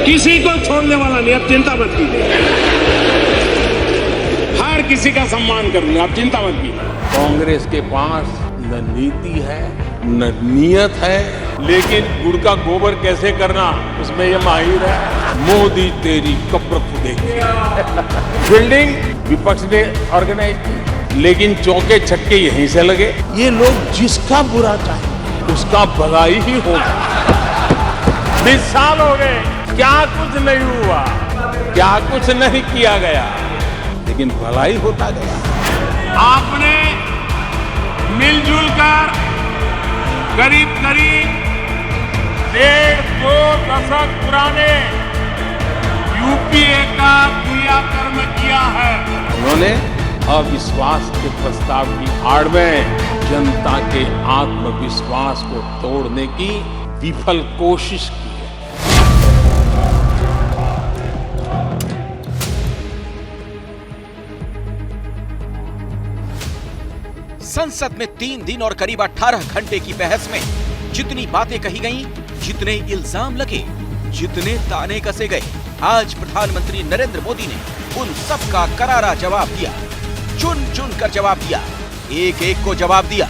किसी को छोड़ने वाला नहीं, आप चिंता मत कीजिए। हर किसी का सम्मान करूंगा, आप चिंता मत कीजिए। कांग्रेस के पास न नीति है न नियत है, लेकिन गुड़ का गोबर कैसे करना उसमें ये माहिर है। मोदी तेरी कब्र खुदेगी। बिल्डिंग विपक्ष ने ऑर्गेनाइज की, लेकिन चौके छक्के यहीं से लगे। ये लोग जिसका बुरा चाहे उसका भलाई ही होगा। 20 साल हो गए, क्या कुछ नहीं हुआ, क्या कुछ नहीं किया गया, लेकिन भलाई होता गया। आपने मिलजुल कर करीब करीब 1.5-2 दशक पुराने यूपीए का क्रियाकर्म किया है। उन्होंने अविश्वास के प्रस्ताव की आड़ में जनता के आत्मविश्वास को तोड़ने की विफल कोशिश की है। संसद में 3 दिन और करीब 18 घंटे की बहस में जितनी बातें कही गईं, जितने इल्जाम लगे, जितने ताने कसे गए, आज प्रधानमंत्री नरेंद्र मोदी ने उन सब का करारा जवाब दिया। चुन चुन कर जवाब दिया, एक एक को जवाब दिया।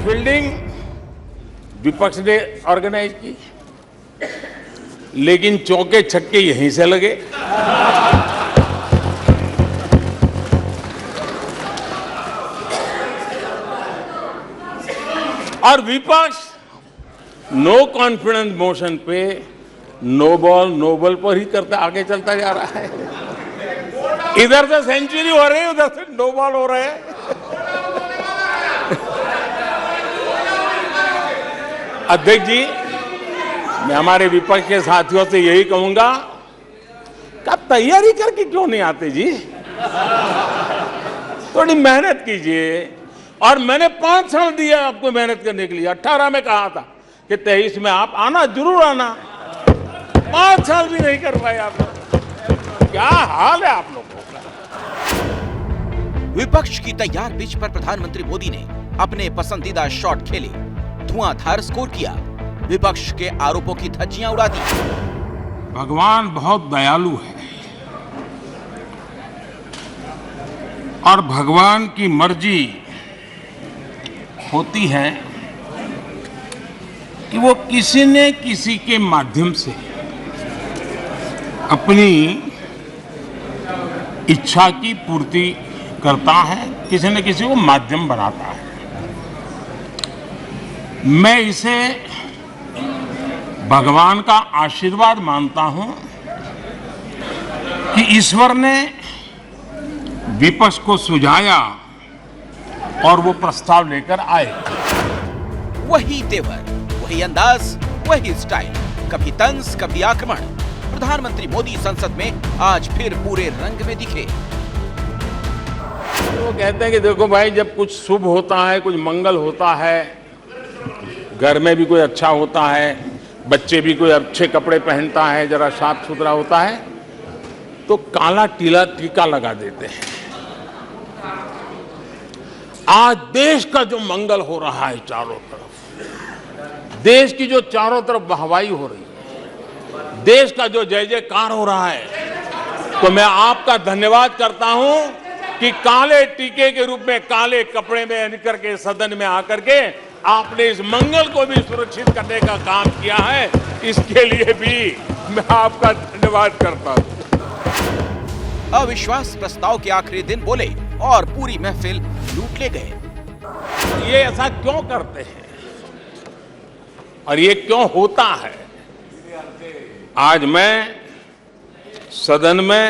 बिल्डिंग विपक्ष ने ऑर्गेनाइज की, लेकिन चौके छक्के यहीं से लगे। और विपक्ष नो कॉन्फिडेंस मोशन पे नो बॉल नो बॉल पर ही करता आगे चलता जा रहा है। इधर से सेंचुरी हो रही है, उधर से नो बॉल हो रहे हैं। अध्यक्ष जी, मैं हमारे विपक्ष के साथियों से यही कहूंगा कि आप तैयारी करके क्यों नहीं आते जी? थोड़ी मेहनत कीजिए। और मैंने 5 साल दिया आपको मेहनत करने के लिए। 18 में कहा था कि 23 में आप आना, जरूर आना। 5 साल भी नहीं कर पाए आप लोग। क्या हाल है आप लोगों का? विपक्ष की तैयार पिच पर प्रधानमंत्री मोदी ने अपने पसंदीदा शॉट खेले, धुआंधार स्कोर किया, विपक्ष के आरोपों की धज्जियां उड़ा दी। भगवान बहुत दयालु है और भगवान की मर्जी होती है कि वो किसी न किसी के माध्यम से अपनी इच्छा की पूर्ति करता है, किसी न किसी को माध्यम बनाता है। मैं इसे भगवान का आशीर्वाद मानता हूं कि ईश्वर ने विपक्ष को सुझाया और वो प्रस्ताव लेकर आए। वही तेवर, वही अंदाज, वही स्टाइल, कभी तंज कभी आक्रमण। प्रधानमंत्री मोदी संसद में आज फिर पूरे रंग में दिखे। वो कहते हैं कि देखो भाई, जब कुछ शुभ होता है, कुछ मंगल होता है, घर में भी कोई अच्छा होता है, बच्चे भी कोई अच्छे कपड़े पहनता है, जरा साफ सुथरा होता है, तो काला टीका लगा देते हैं। आज देश का जो मंगल हो रहा है चारों तरफ, देश की जो चारों तरफ वाहवाही हो रही है, देश का जो जय जयकार हो रहा है, तो मैं आपका धन्यवाद करता हूं कि काले टीके के रूप में काले कपड़े में निकल के सदन में आकर के आपने इस मंगल को भी सुरक्षित करने का काम किया है। इसके लिए भी मैं आपका धन्यवाद करता हूं। अविश्वास प्रस्ताव के आखिरी दिन बोले और पूरी महफिल लूट ले गए। ये ऐसा क्यों करते हैं और ये क्यों होता है? आज मैं सदन में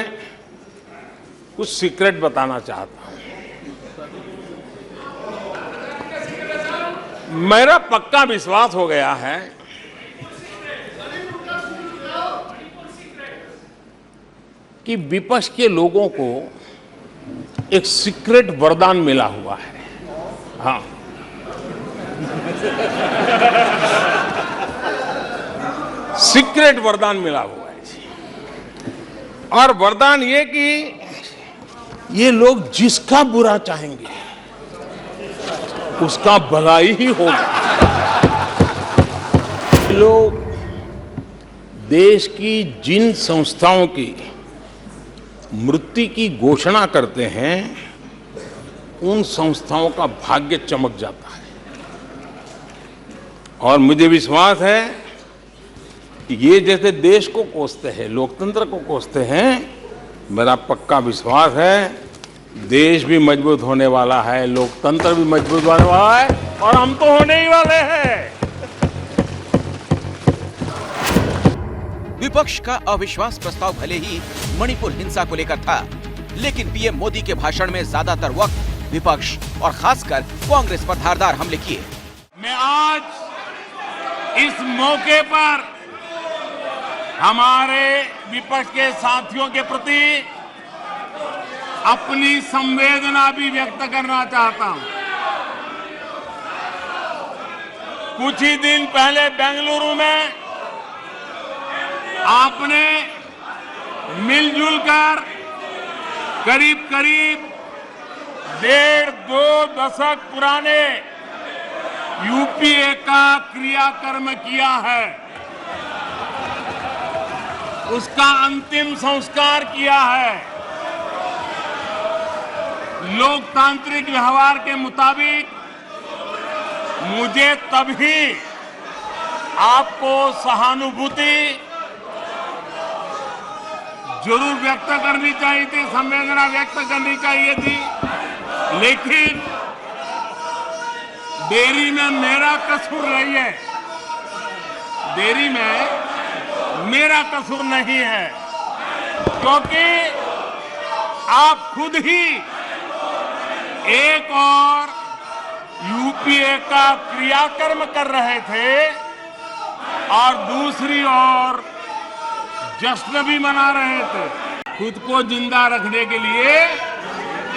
कुछ सीक्रेट बताना चाहता हूं। मेरा पक्का विश्वास हो गया है कि विपक्ष के लोगों को एक सीक्रेट वरदान मिला हुआ है। हाँ, सीक्रेट वरदान मिला हुआ है जी। और वरदान ये कि ये लोग जिसका बुरा चाहेंगे उसका भलाई ही होगा। देश की जिन संस्थाओं की मृत्यु की घोषणा करते हैं उन संस्थाओं का भाग्य चमक जाता है। और मुझे विश्वास है कि ये जैसे देश को कोसते हैं, लोकतंत्र को कोसते हैं, मेरा पक्का विश्वास है देश भी मजबूत होने वाला है, लोकतंत्र भी मजबूत होने वाला है और हम तो होने ही वाले हैं। विपक्ष का अविश्वास प्रस्ताव भले ही मणिपुर हिंसा को लेकर था, लेकिन पीएम मोदी के भाषण में ज्यादातर वक्त विपक्ष और खासकर कांग्रेस पर धारदार हमले किए। मैं आज इस मौके पर हमारे विपक्ष के साथियों के प्रति अपनी संवेदना भी व्यक्त करना चाहता हूं। कुछ ही दिन पहले बेंगलुरु में आपने मिलजुल कर करीब करीब 1.5-2 दशक पुराने यूपीए का क्रियाकर्म किया है, उसका अंतिम संस्कार किया है। लोकतांत्रिक व्यवहार के मुताबिक मुझे तभी आपको सहानुभूति जरूर व्यक्त करनी चाहिए थी, संवेदना व्यक्त करनी चाहिए थी, लेकिन देरी में मेरा कसूर नहीं है, देरी में मेरा कसूर नहीं है, क्योंकि आप खुद ही एक और यूपीए का क्रियाकर्म कर रहे थे और दूसरी ओर जश्न भी मना रहे थे। खुद को जिंदा रखने के लिए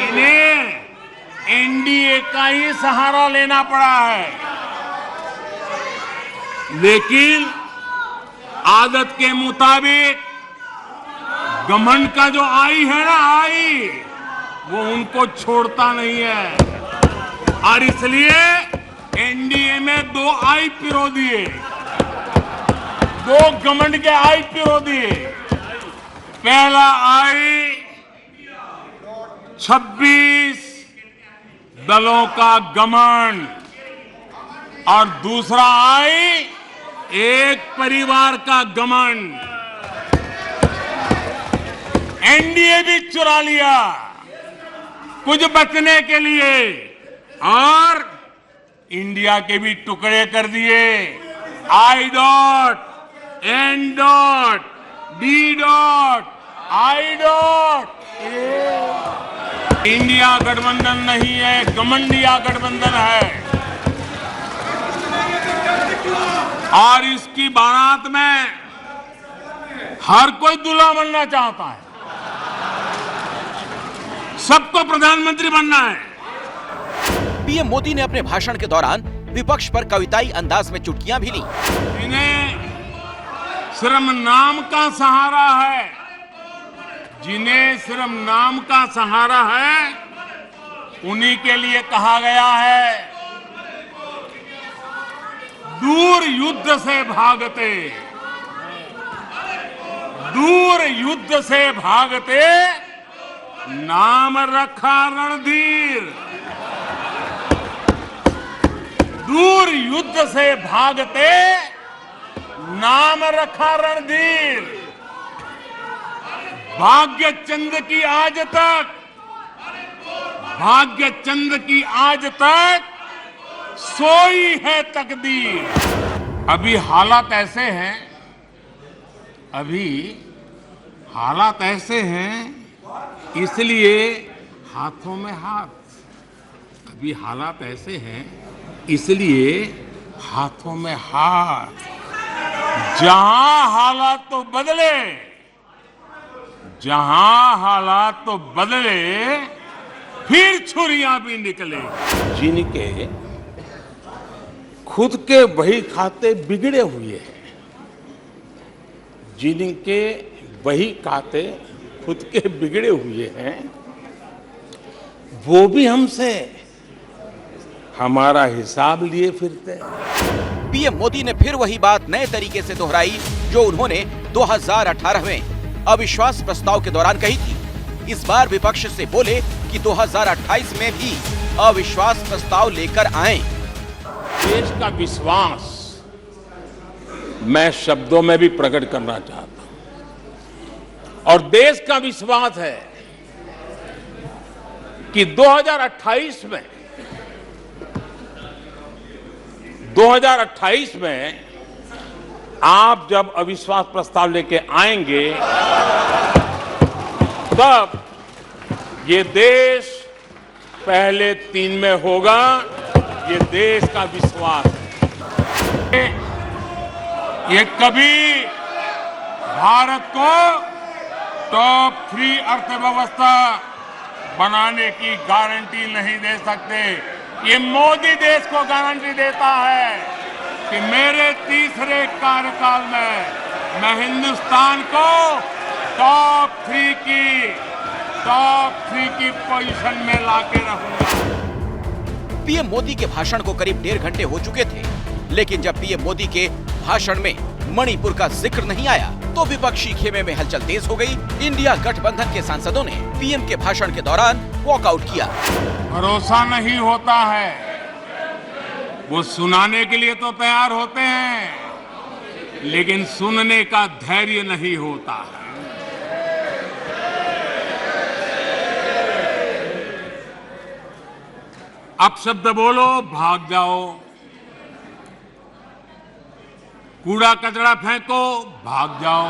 इन्हें एनडीए का ही सहारा लेना पड़ा है, लेकिन आदत के मुताबिक घमंड का जो आई है ना, आई वो उनको छोड़ता नहीं है और इसलिए एनडीए में 2 आई पिरो दिए, 2 घमंड के आई पिरो दिए। पहला आई 26 दलों का घमंड और दूसरा आई एक परिवार का घमंड। एनडीए भी चुरा लिया कुछ बचने के लिए और इंडिया के भी टुकड़े कर दिए। I dot, N dot, D dot, I dot. India गठबंधन नहीं है, घमंडिया गठबंधन है और इसकी बारात में हर कोई दूल्हा बनना चाहता है, सबको प्रधानमंत्री बनना है। पीएम मोदी ने अपने भाषण के दौरान विपक्ष पर कविताई अंदाज में चुटकियां भी ली। इन्हें सिर्फ नाम का सहारा है, जिन्हें सिर्फ नाम का सहारा है उन्हीं के लिए कहा गया है दूर युद्ध से भागते, दूर युद्ध से भागते नाम रखा रणधीर। दूर युद्ध से भागते नाम रखा रणधीर। भाग्य चंद की आज तक, भाग्य चंद की आज तक सोई है तकदीर। अभी हालात ऐसे हैं, अभी हालात ऐसे हैं इसलिए हाथों में हाथ। अभी हालात ऐसे हैं इसलिए हाथों में हाथ। जहां हालात तो बदले, जहां हालात तो बदले फिर छुरियां भी निकले। जिनके खुद के वही खाते बिगड़े हुए हैं, जिनके वही खाते खुद के बिगड़े हुए हैं, वो भी हमसे हमारा हिसाब लिए फिरते हैं। पीएम मोदी ने फिर वही बात नए तरीके से दोहराई जो उन्होंने 2018 अविश्वास प्रस्ताव के दौरान कही थी। इस बार विपक्ष से बोले कि 2028 में भी अविश्वास प्रस्ताव लेकर आएं। देश का विश्वास मैं शब्दों में भी प्रकट करना चाहता हूं और देश का विश्वास है कि 2028 में आप जब अविश्वास प्रस्ताव लेके आएंगे तब ये देश पहले 3 में होगा। ये देश का विश्वास है। ये कभी भारत को टॉप 3 अर्थव्यवस्था बनाने की गारंटी नहीं दे सकते। ये मोदी देश को गारंटी देता है कि मेरे तीसरे कार्यकाल में मैं हिंदुस्तान को टॉप 3 की पोजीशन में लाके रहूंगा। पीएम मोदी के भाषण को करीब 1.5 घंटे हो चुके थे, लेकिन जब पीएम मोदी के भाषण में मणिपुर का जिक्र नहीं आया तो विपक्षी खेमे में हलचल तेज हो गई। इंडिया गठबंधन के सांसदों ने पीएम के भाषण के दौरान वॉकआउट किया। भरोसा नहीं होता है, वो सुनाने के लिए तो तैयार होते हैं, लेकिन सुनने का धैर्य नहीं होता है। अपशब्द बोलो, भाग जाओ, कूड़ा कचरा फेंको, भाग जाओ।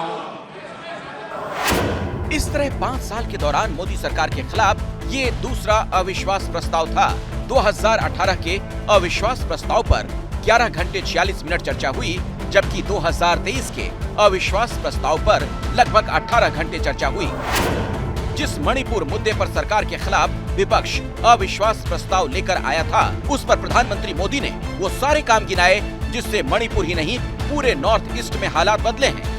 इस तरह 5 साल के दौरान मोदी सरकार के खिलाफ ये दूसरा अविश्वास प्रस्ताव था। 2018 के अविश्वास प्रस्ताव पर 11 घंटे 46 मिनट चर्चा हुई, जबकि 2023 के अविश्वास प्रस्ताव पर लगभग 18 घंटे चर्चा हुई। जिस मणिपुर मुद्दे पर सरकार के खिलाफ विपक्ष अविश्वास प्रस्ताव लेकर आया था, उस पर प्रधानमंत्री मोदी ने वो सारे काम गिनाए जिससे मणिपुर ही नहीं पूरे नॉर्थ ईस्ट में हालात बदले हैं।